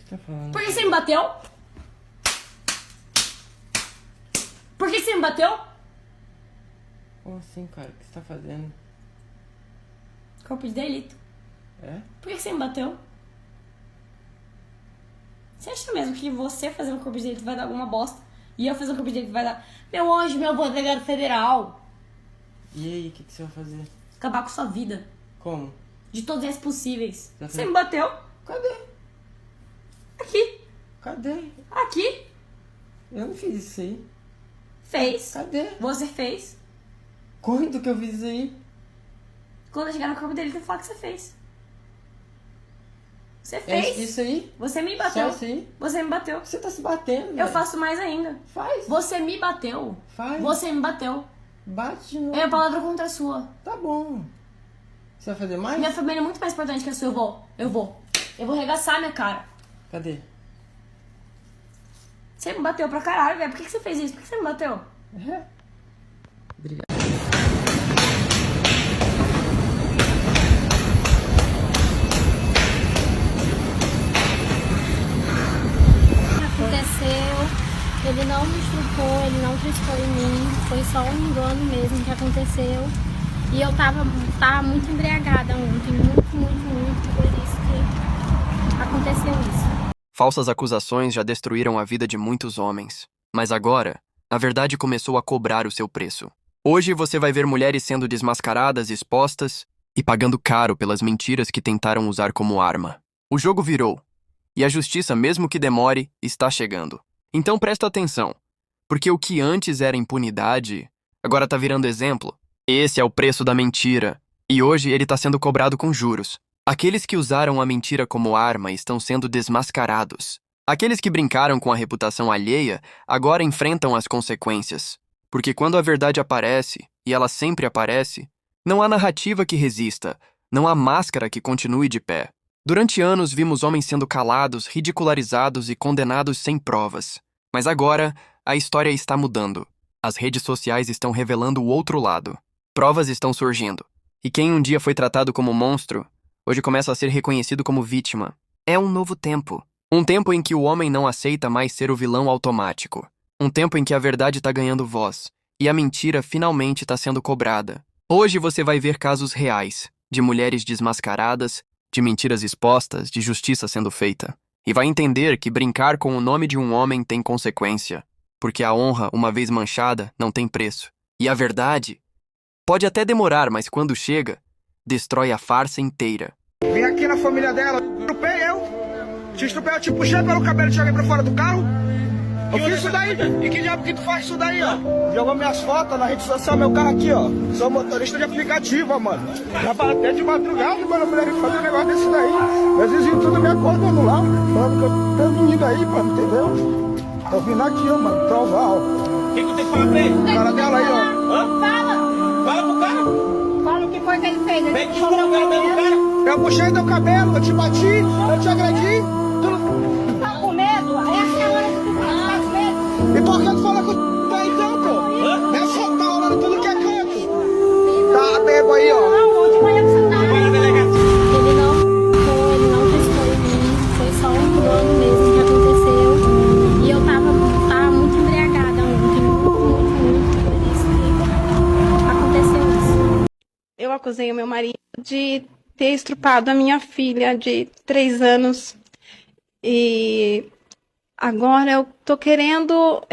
tá falando? Por que você me bateu? Por que você me bateu? Como assim, cara? O que você tá fazendo? Corpo de delito. É? Por que você me bateu? Você acha mesmo que você fazer um corpo de delito vai dar alguma bosta? E eu fazer um corpo de delito vai dar... Meu anjo, meu avô delegado federal. E aí, o que você vai fazer? Acabar com sua vida. Como? De todos os possíveis. Já Você foi? me bateu? Cadê? Aqui. Cadê? Aqui. Eu não fiz isso aí. Fez. Cadê? Você fez. Quando que eu fiz isso aí? Quando eu chegar no corpo dele, eu vou falar que você fez. Você É fez. isso aí? Você me bateu. Só isso aí? Você me bateu. Você tá se batendo, Eu velho. faço mais ainda. Faz. Você me bateu. Faz. Você me bateu. Bate de novo. É a palavra contra a sua. Tá bom. Você vai fazer mais? Minha família é muito mais importante que a sua. Eu vou arregaçar minha cara. Cadê? Você me bateu pra caralho, velho. Por que você fez isso? Por que você me bateu? É. Obrigado. Aconteceu, ele não me estrupou, ele não triscou em mim, foi só um engano mesmo que aconteceu. E eu tava muito embriagada ontem, muito, por isso que aconteceu isso. Falsas acusações já destruíram a vida de muitos homens. Mas agora, a verdade começou a cobrar o seu preço. Hoje você vai ver mulheres sendo desmascaradas, expostas e pagando caro pelas mentiras que tentaram usar como arma. O jogo virou. E a justiça, mesmo que demore, está chegando. Então presta atenção, porque o que antes era impunidade, agora está virando exemplo. Esse é o preço da mentira, e hoje ele está sendo cobrado com juros. Aqueles que usaram a mentira como arma estão sendo desmascarados. Aqueles que brincaram com a reputação alheia agora enfrentam as consequências. Porque quando a verdade aparece, e ela sempre aparece, não há narrativa que resista, não há máscara que continue de pé. Durante anos vimos homens sendo calados, ridicularizados e condenados sem provas. Mas agora, a história está mudando. As redes sociais estão revelando o outro lado. Provas estão surgindo. E quem um dia foi tratado como monstro, hoje começa a ser reconhecido como vítima. É um novo tempo. Um tempo em que o homem não aceita mais ser o vilão automático. Um tempo em que a verdade está ganhando voz. E a mentira finalmente está sendo cobrada. Hoje você vai ver casos reais, de mulheres desmascaradas, de mentiras expostas, de justiça sendo feita. E vai entender que brincar com o nome de um homem tem consequência. Porque a honra, uma vez manchada, não tem preço. E a verdade pode até demorar, mas quando chega, destrói a farsa inteira. Vim aqui na família dela, te estrupei, eu te puxei pelo cabelo e te joguei pra fora do carro. Eu fiz isso daí. E que diabo que tu faz isso daí, ó? Jogou minhas fotos na rede social, meu carro aqui, ó. Sou motorista de aplicativo, mano. Já até de madrugada, mano, eu falei, fazer um negócio desse daí. Meus vizinhos tudo me acordando lá, falando que eu tenho menino aí, mano, entendeu? Tô vindo aqui, ó, mano, provar, ó. O que eu tenho que falar pra ele? O cara dela aí, ó. Hã? Fala pro cara. Fala o que foi que ele fez. Ele Vem desculpa o cabelo do cara. Eu puxei teu cabelo, eu te bati, eu te agredi. tá com medo? Essa é a hora que tu tá com medo. E por que tu fala com o tá então, pô? Essa tá rolando tudo que é canto. Tá bebo aí, ó. Não, onde foi você tá? Vai na delegacia. Ele não triscou em mim, foi só um engano mesmo que aconteceu. E eu tava muito embriagada ontem, muito, por isso que aconteceu isso. Eu acusei o meu marido de ter estrupado a minha filha de 3 anos. E agora eu tô querendo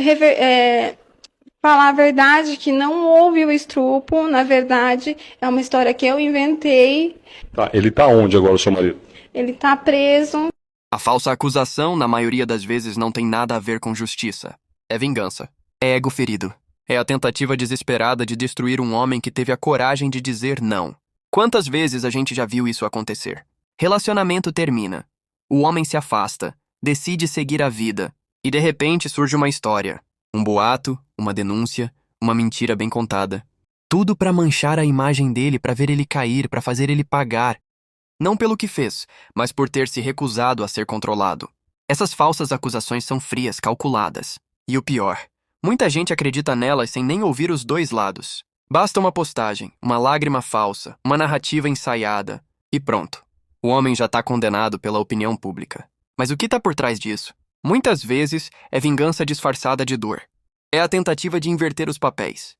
falar a verdade, que não houve o estrupo. Na verdade, é uma história que eu inventei. Tá, ele tá onde agora, o seu marido? Ele tá preso. A falsa acusação, na maioria das vezes, não tem nada a ver com justiça. É vingança. É ego ferido. É a tentativa desesperada de destruir um homem que teve a coragem de dizer não. Quantas vezes a gente já viu isso acontecer? Relacionamento termina. O homem se afasta, decide seguir a vida, e de repente surge uma história. Um boato, uma denúncia, uma mentira bem contada. Tudo para manchar a imagem dele, para ver ele cair, para fazer ele pagar. Não pelo que fez, mas por ter se recusado a ser controlado. Essas falsas acusações são frias, calculadas. E o pior, muita gente acredita nelas sem nem ouvir os dois lados. Basta uma postagem, uma lágrima falsa, uma narrativa ensaiada, e pronto. O homem já está condenado pela opinião pública. Mas o que está por trás disso? Muitas vezes é vingança disfarçada de dor. É a tentativa de inverter os papéis.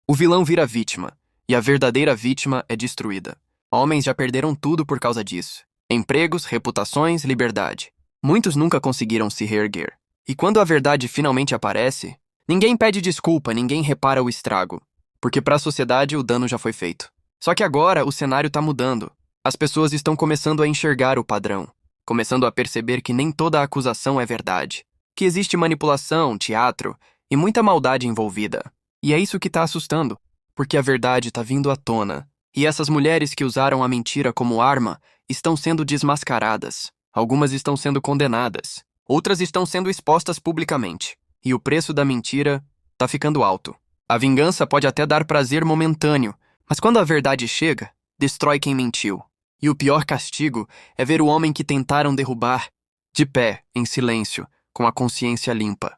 O vilão vira vítima, e a verdadeira vítima é destruída. Homens já perderam tudo por causa disso. Empregos, reputações, liberdade. Muitos nunca conseguiram se reerguer. E quando a verdade finalmente aparece, ninguém pede desculpa, ninguém repara o estrago. Porque para a sociedade o dano já foi feito. Só que agora o cenário está mudando. As pessoas estão começando a enxergar o padrão. Começando a perceber que nem toda acusação é verdade. Que existe manipulação, teatro e muita maldade envolvida. E é isso que está assustando. Porque a verdade está vindo à tona. E essas mulheres que usaram a mentira como arma estão sendo desmascaradas. Algumas estão sendo condenadas. Outras estão sendo expostas publicamente. E o preço da mentira está ficando alto. A vingança pode até dar prazer momentâneo, mas quando a verdade chega, destrói quem mentiu. E o pior castigo é ver o homem que tentaram derrubar, de pé, em silêncio, com a consciência limpa.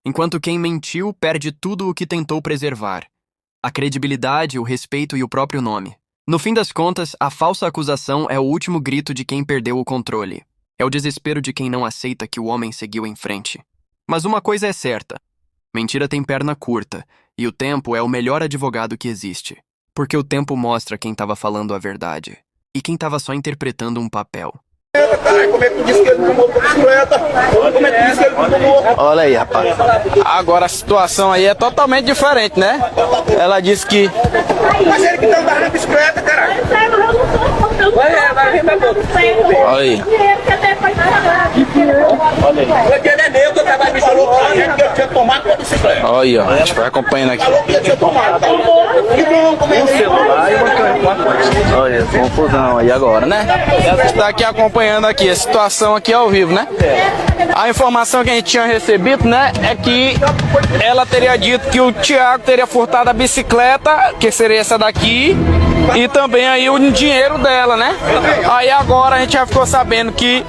Enquanto quem mentiu perde tudo o que tentou preservar. A credibilidade, o respeito e o próprio nome. No fim das contas, a falsa acusação é o último grito de quem perdeu o controle. É o desespero de quem não aceita que o homem seguiu em frente. Mas uma coisa é certa. Mentira tem perna curta, e o tempo é o melhor advogado que existe. Porque o tempo mostra quem estava falando a verdade. E quem estava só interpretando um papel. Como é que tu disse que ele fumou com a bicicleta? Como é que tu disse que ele fumou? Olha aí, rapaz. Agora a situação aí é totalmente diferente, né? Ela disse que... Mas ele que não andava na bicicleta, caralho. Vai vir, meu povo. Olha aí. Porque ele é meu, que eu trabalho me falou pra gente que eu tinha tomado com a bicicleta. Olha aí, ó. A gente vai acompanhando aqui. Falou que eu tinha tomado. Que bom, como é que celular e uma... Olha, confusão aí agora, né? Ela está aqui acompanhando aqui a situação aqui ao vivo, né? A informação que a gente tinha recebido, né, é que ela teria dito que o Thiago teria furtado a bicicleta, que seria essa daqui, e também aí o dinheiro dela, né? Aí agora a gente já ficou sabendo que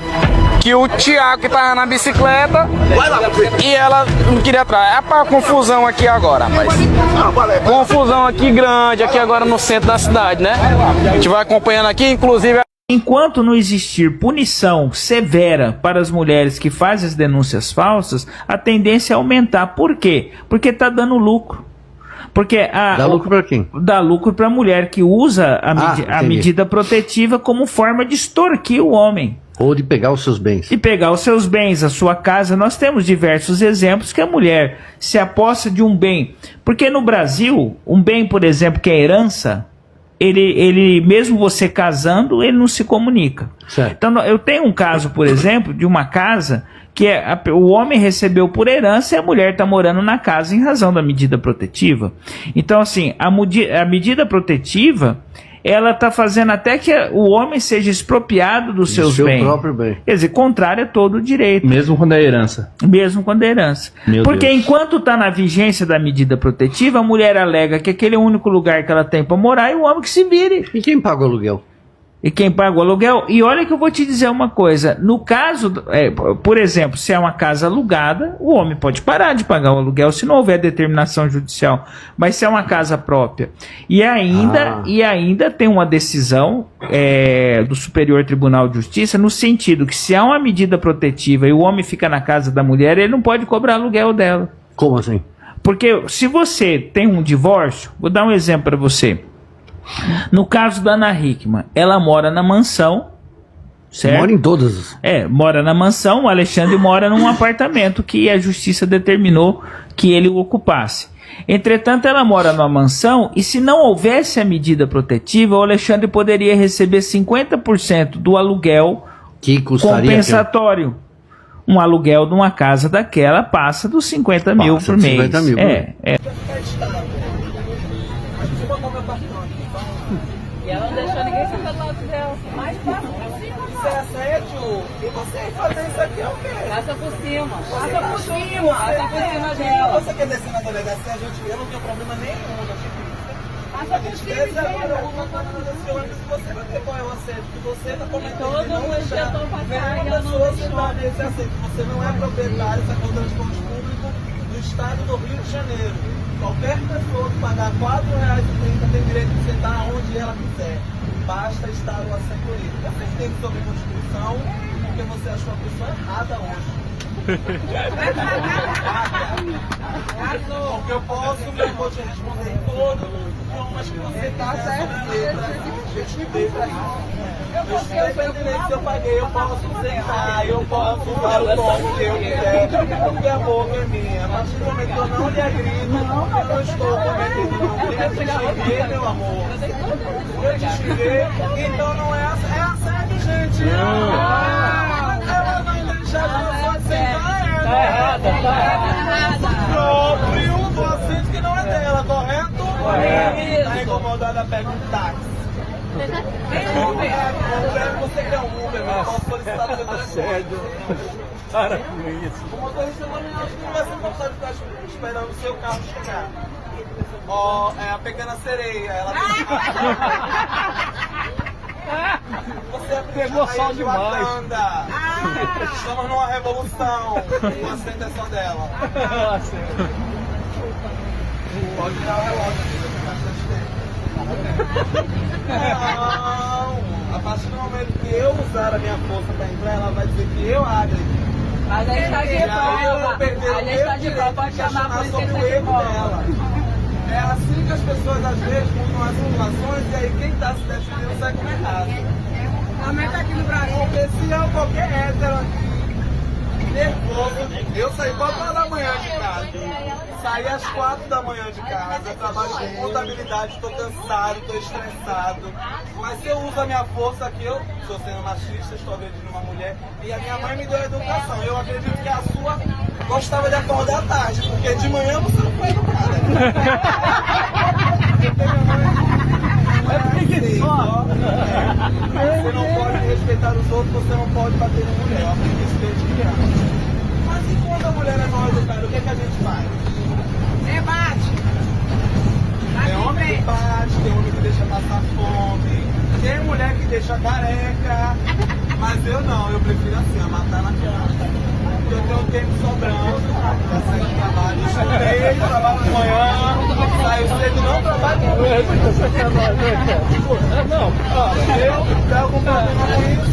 o Thiago que tava na bicicleta e ela não queria atrás. É pra confusão aqui agora, rapaz. Confusão aqui grande, aqui agora no centro da cidade, né? A gente vai acompanhando aqui, inclusive... Enquanto não existir punição severa para as mulheres que fazem as denúncias falsas, a tendência é aumentar. Por quê? Porque está dando lucro. Porque dá lucro para quem? Dá lucro para a mulher que usa a medida protetiva como forma de extorquir o homem. Ou de pegar os seus bens. De pegar os seus bens, a sua casa. Nós temos diversos exemplos que a mulher se aposta de um bem. Porque no Brasil, um bem, por exemplo, que é herança... Ele mesmo você casando, ele não se comunica. Certo. Então, eu tenho um caso, por exemplo, de uma casa que o homem recebeu por herança e a mulher está morando na casa em razão da medida protetiva. Então, assim, a medida protetiva, ela está fazendo até que o homem seja expropriado dos seus bens. Seu próprio bem. Quer dizer, contrário a todo o direito. Mesmo quando é herança. Mesmo quando é herança. Porque enquanto está na vigência da medida protetiva, a mulher alega que aquele é o único lugar que ela tem para morar e o homem que se vire. E quem paga o aluguel? E quem paga o aluguel? E olha que eu vou te dizer uma coisa. No caso, por exemplo, se é uma casa alugada, o homem pode parar de pagar o aluguel se não houver determinação judicial. Mas se é uma casa própria. E ainda tem uma decisão do Superior Tribunal de Justiça no sentido que se há uma medida protetiva e o homem fica na casa da mulher, ele não pode cobrar aluguel dela. Como assim? Porque se você tem um divórcio, vou dar um exemplo para você. No caso da Ana Hickman, ela mora na mansão, certo? Mora em todas. Mora na mansão, o Alexandre mora num apartamento que a justiça determinou que ele ocupasse. Entretanto, ela mora numa mansão e se não houvesse a medida protetiva, o Alexandre poderia receber 50% do aluguel que custaria compensatório. Um aluguel de uma casa daquela passa dos 50 mil por mês. 50 mil. E ela não deixou ninguém sentar do lado dela. Mais passa por cima. Isso é assédio. E você fazer isso aqui é o quê? Passa por cima. Passa por cima. Passa por cima dela. Você quer descer na delegacia? Eu não tenho problema nenhum. Passa por cima. Alguma coisa desse ônibus que você vai ter qual é o assédio que você está cometendo. Todo mundo já estão passando. Vem uma pessoa citar nesse assédio. Você não é proprietário, isso é com o transporte público do estado do Rio de Janeiro. Qualquer pessoa que pagar R$4,30 tem direito de sentar onde ela quiser. Basta estar o assento livre. Vocês têm sobre a Constituição, porque você achou a pessoa errada hoje. Porque eu posso, eu vou te responder em todo, mas que você tá certo. Eu estudei pra isso. Eu estudei pra entender que se eu paguei, eu posso sentar, eu posso usar o tom que eu quiser, porque a boca é minha. A partir do momento que eu não lhe agrito, eu não estou cometendo nenhum crime. Eu te xinguei, meu amor. Eu te xinguei, então não é assédio, gente. Ela não deixa a pessoa sentar, Tá errada. próprio do assento que não é dela, correto? Correto. Tá incomodada, pega um táxi. Uber, você quer um Uber, eu posso solicitar o seu telefone. Para com isso. O motorista não vai ser confortável ficar esperando o seu carro chegar. Ó, é a pequena sereia, ela Você é pegou sol demais. Wakanda. Estamos numa revolução. O assento é só dela. Pode tirar o relógio aqui, que tem bastante tempo. Não, a partir do momento que eu usar a minha força para entrar, ela vai dizer que eu agredi. Mas a gente tá de prova. A gente tá de prova, pode chamar a polícia sobre o erro dela. É assim que as pessoas às vezes mudam as situações e aí quem tá se defendendo sai como errado. Também tá aqui no Brasil. Porque se eu qualquer hétero aqui, nervoso, eu saí 4 da manhã de casa. Saí às 4 da manhã de casa, eu trabalho com contabilidade, estou cansado, estou estressado. Mas se eu uso a minha força aqui, eu estou sendo machista, estou agredindo uma mulher e a minha mãe me deu educação. Eu acredito que a sua gostava de acordar à tarde, porque de manhã você não foi educada. Você não pode respeitar os outros, você não pode bater em mulher. Eu aprendi isso desde criança. Mas enquanto a mulher é mal educada, o que a gente faz? Debate. Tem homem que bate, tem homem que deixa passar fome, tem mulher que deixa careca, mas eu não, eu prefiro assim, matar na cara. Porque eu tenho tempo sobrando pra sair do trabalho. Estudei, trabalho de manhã, saio cedo, não trabalho com não, eu tenho algum problema com isso.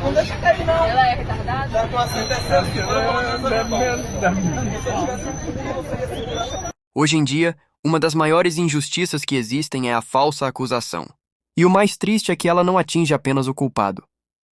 Não deixa cair, não. Ela é retardada? Já com a sentença, Hoje em dia, uma das maiores injustiças que existem é a falsa acusação. E o mais triste é que ela não atinge apenas o culpado.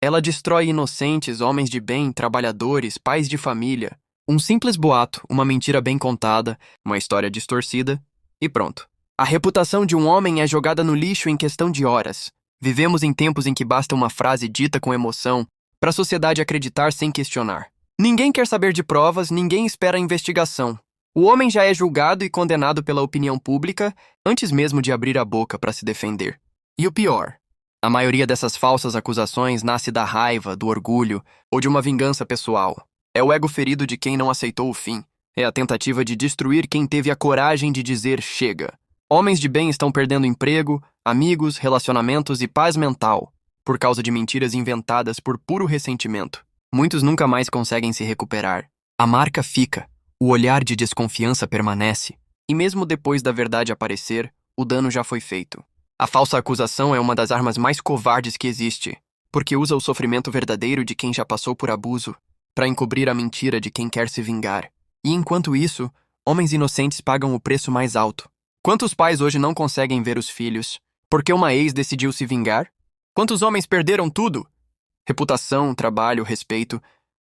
Ela destrói inocentes, homens de bem, trabalhadores, pais de família. Um simples boato, uma mentira bem contada, uma história distorcida, e pronto. A reputação de um homem é jogada no lixo em questão de horas. Vivemos em tempos em que basta uma frase dita com emoção para a sociedade acreditar sem questionar. Ninguém quer saber de provas, ninguém espera a investigação. O homem já é julgado e condenado pela opinião pública antes mesmo de abrir a boca para se defender. E o pior, a maioria dessas falsas acusações nasce da raiva, do orgulho ou de uma vingança pessoal. É o ego ferido de quem não aceitou o fim. É a tentativa de destruir quem teve a coragem de dizer chega. Homens de bem estão perdendo emprego, amigos, relacionamentos e paz mental por causa de mentiras inventadas por puro ressentimento. Muitos nunca mais conseguem se recuperar. A marca fica, o olhar de desconfiança permanece, e mesmo depois da verdade aparecer, o dano já foi feito. A falsa acusação é uma das armas mais covardes que existe, porque usa o sofrimento verdadeiro de quem já passou por abuso para encobrir a mentira de quem quer se vingar. E enquanto isso, homens inocentes pagam o preço mais alto. Quantos pais hoje não conseguem ver os filhos porque uma ex decidiu se vingar? Quantos homens perderam tudo? Reputação, trabalho, respeito,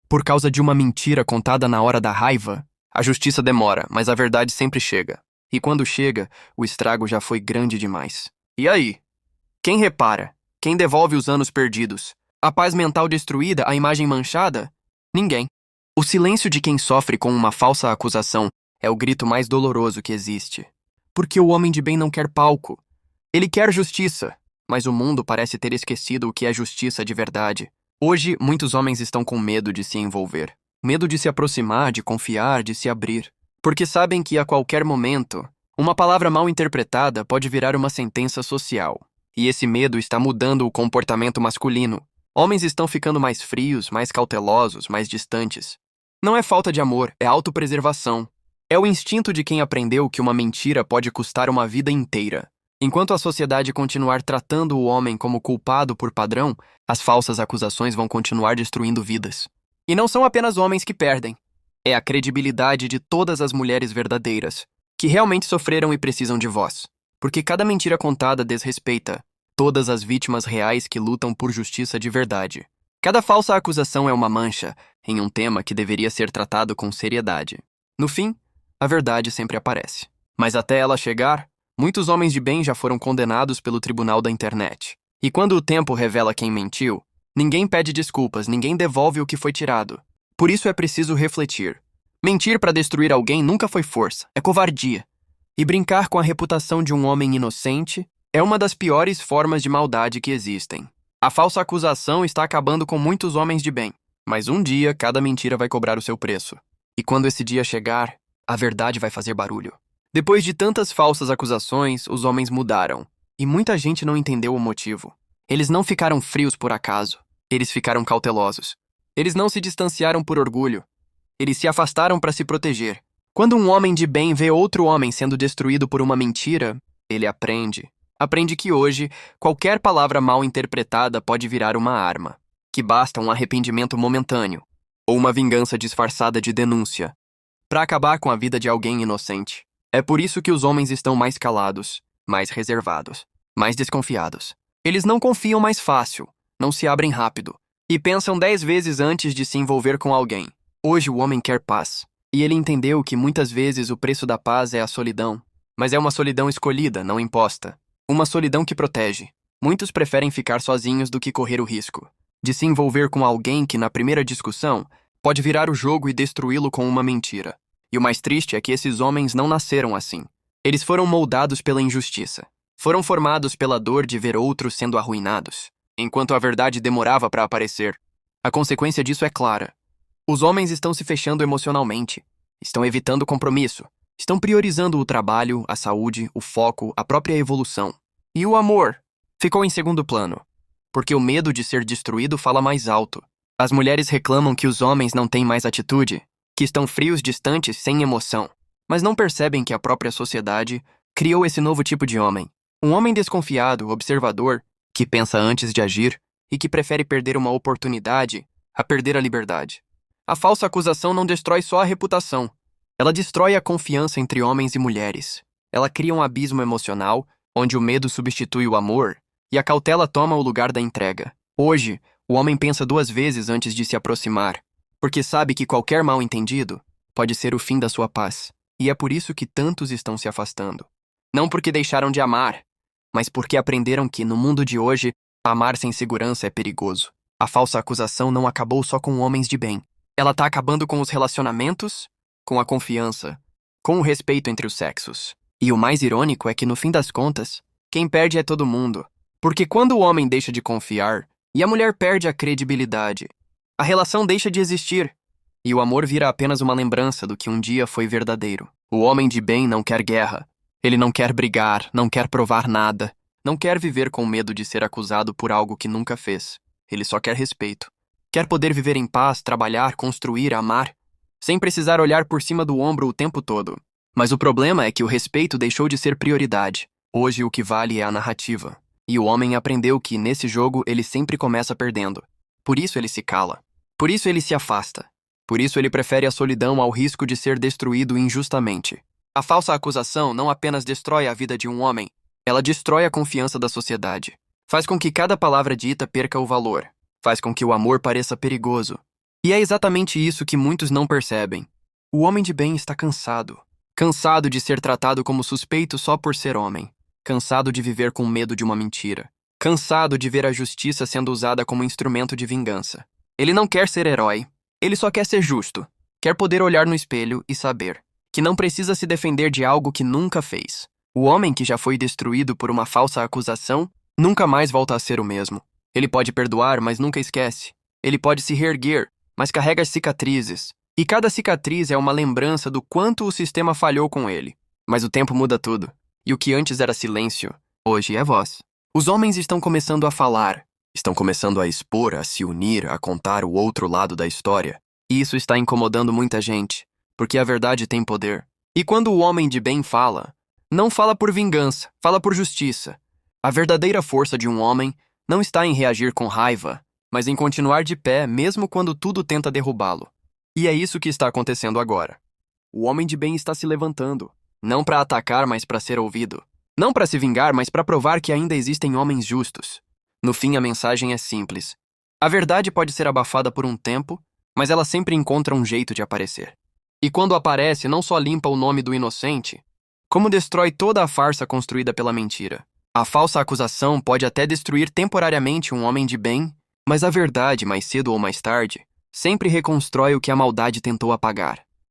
por causa de uma mentira contada na hora da raiva? A justiça demora, mas a verdade sempre chega. E quando chega, o estrago já foi grande demais. E aí? Quem repara? Quem devolve os anos perdidos? A paz mental destruída, a imagem manchada? Ninguém. O silêncio de quem sofre com uma falsa acusação é o grito mais doloroso que existe. Porque o homem de bem não quer palco. Ele quer justiça, mas o mundo parece ter esquecido o que é justiça de verdade. Hoje, muitos homens estão com medo de se envolver. Medo de se aproximar, de confiar, de se abrir. Porque sabem que a qualquer momento, uma palavra mal interpretada pode virar uma sentença social. E esse medo está mudando o comportamento masculino. Homens estão ficando mais frios, mais cautelosos, mais distantes. Não é falta de amor, é autopreservação. É o instinto de quem aprendeu que uma mentira pode custar uma vida inteira. Enquanto a sociedade continuar tratando o homem como culpado por padrão, as falsas acusações vão continuar destruindo vidas. E não são apenas homens que perdem. É a credibilidade de todas as mulheres verdadeiras, que realmente sofreram e precisam de voz. Porque cada mentira contada desrespeita todas as vítimas reais que lutam por justiça de verdade. Cada falsa acusação é uma mancha em um tema que deveria ser tratado com seriedade. No fim, a verdade sempre aparece. Mas até ela chegar, muitos homens de bem já foram condenados pelo tribunal da internet. E quando o tempo revela quem mentiu, ninguém pede desculpas, ninguém devolve o que foi tirado. Por isso é preciso refletir. Mentir para destruir alguém nunca foi força, é covardia. E brincar com a reputação de um homem inocente é uma das piores formas de maldade que existem. A falsa acusação está acabando com muitos homens de bem, mas um dia cada mentira vai cobrar o seu preço. E quando esse dia chegar, a verdade vai fazer barulho. Depois de tantas falsas acusações, os homens mudaram. E muita gente não entendeu o motivo. Eles não ficaram frios por acaso. Eles ficaram cautelosos. Eles não se distanciaram por orgulho. Eles se afastaram para se proteger. Quando um homem de bem vê outro homem sendo destruído por uma mentira, ele aprende. Aprende que hoje, qualquer palavra mal interpretada pode virar uma arma. Que basta um arrependimento momentâneo, ou uma vingança disfarçada de denúncia, para acabar com a vida de alguém inocente. É por isso que os homens estão mais calados, mais reservados, mais desconfiados. Eles não confiam mais fácil, não se abrem rápido, e pensam 10 vezes antes de se envolver com alguém. Hoje o homem quer paz, e ele entendeu que muitas vezes o preço da paz é a solidão. Mas é uma solidão escolhida, não imposta. Uma solidão que protege. Muitos preferem ficar sozinhos do que correr o risco de se envolver com alguém que, na primeira discussão, pode virar o jogo e destruí-lo com uma mentira. E o mais triste é que esses homens não nasceram assim. Eles foram moldados pela injustiça. Foram formados pela dor de ver outros sendo arruinados, enquanto a verdade demorava para aparecer. A consequência disso é clara. Os homens estão se fechando emocionalmente, estão evitando compromisso, estão priorizando o trabalho, a saúde, o foco, a própria evolução. E o amor ficou em segundo plano, porque o medo de ser destruído fala mais alto. As mulheres reclamam que os homens não têm mais atitude, que estão frios, distantes, sem emoção, mas não percebem que a própria sociedade criou esse novo tipo de homem. Um homem desconfiado, observador, que pensa antes de agir e que prefere perder uma oportunidade a perder a liberdade. A falsa acusação não destrói só a reputação. Ela destrói a confiança entre homens e mulheres. Ela cria um abismo emocional, onde o medo substitui o amor e a cautela toma o lugar da entrega. Hoje, o homem pensa 2 vezes antes de se aproximar, porque sabe que qualquer mal-entendido pode ser o fim da sua paz. E é por isso que tantos estão se afastando. Não porque deixaram de amar, mas porque aprenderam que, no mundo de hoje, amar sem segurança é perigoso. A falsa acusação não acabou só com homens de bem. Ela está acabando com os relacionamentos, com a confiança, com o respeito entre os sexos. E o mais irônico é que, no fim das contas, quem perde é todo mundo. Porque quando o homem deixa de confiar e a mulher perde a credibilidade, a relação deixa de existir. E o amor vira apenas uma lembrança do que um dia foi verdadeiro. O homem de bem não quer guerra. Ele não quer brigar, não quer provar nada. Não quer viver com medo de ser acusado por algo que nunca fez. Ele só quer respeito. Quer poder viver em paz, trabalhar, construir, amar, sem precisar olhar por cima do ombro o tempo todo. Mas o problema é que o respeito deixou de ser prioridade. Hoje o que vale é a narrativa. E o homem aprendeu que, nesse jogo, ele sempre começa perdendo. Por isso ele se cala. Por isso ele se afasta. Por isso ele prefere a solidão ao risco de ser destruído injustamente. A falsa acusação não apenas destrói a vida de um homem, ela destrói a confiança da sociedade. Faz com que cada palavra dita perca o valor. Faz com que o amor pareça perigoso. E é exatamente isso que muitos não percebem. O homem de bem está cansado. Cansado de ser tratado como suspeito só por ser homem. Cansado de viver com medo de uma mentira. Cansado de ver a justiça sendo usada como instrumento de vingança. Ele não quer ser herói. Ele só quer ser justo. Quer poder olhar no espelho e saber que não precisa se defender de algo que nunca fez. O homem que já foi destruído por uma falsa acusação nunca mais volta a ser o mesmo. Ele pode perdoar, mas nunca esquece. Ele pode se reerguer, mas carrega as cicatrizes. E cada cicatriz é uma lembrança do quanto o sistema falhou com ele. Mas o tempo muda tudo. E o que antes era silêncio, hoje é voz. Os homens estão começando a falar. Estão começando a expor, a se unir, a contar o outro lado da história. E isso está incomodando muita gente, porque a verdade tem poder. E quando o homem de bem fala, Não fala por vingança, fala por justiça. A verdadeira força de um homem não está em reagir com raiva, mas em continuar de pé mesmo quando tudo tenta derrubá-lo. E é isso que está acontecendo agora. O homem de bem está se levantando, não para atacar, mas para ser ouvido. Não para se vingar, mas para provar que ainda existem homens justos. No fim, a mensagem é simples. A verdade pode ser abafada por um tempo, mas ela sempre encontra um jeito de aparecer. E quando aparece, não só limpa o nome do inocente, como destrói toda a farsa construída pela mentira. A falsa acusação pode até destruir temporariamente um homem de bem, mas a verdade, mais cedo ou mais tarde, sempre reconstrói o que a maldade tentou apagar.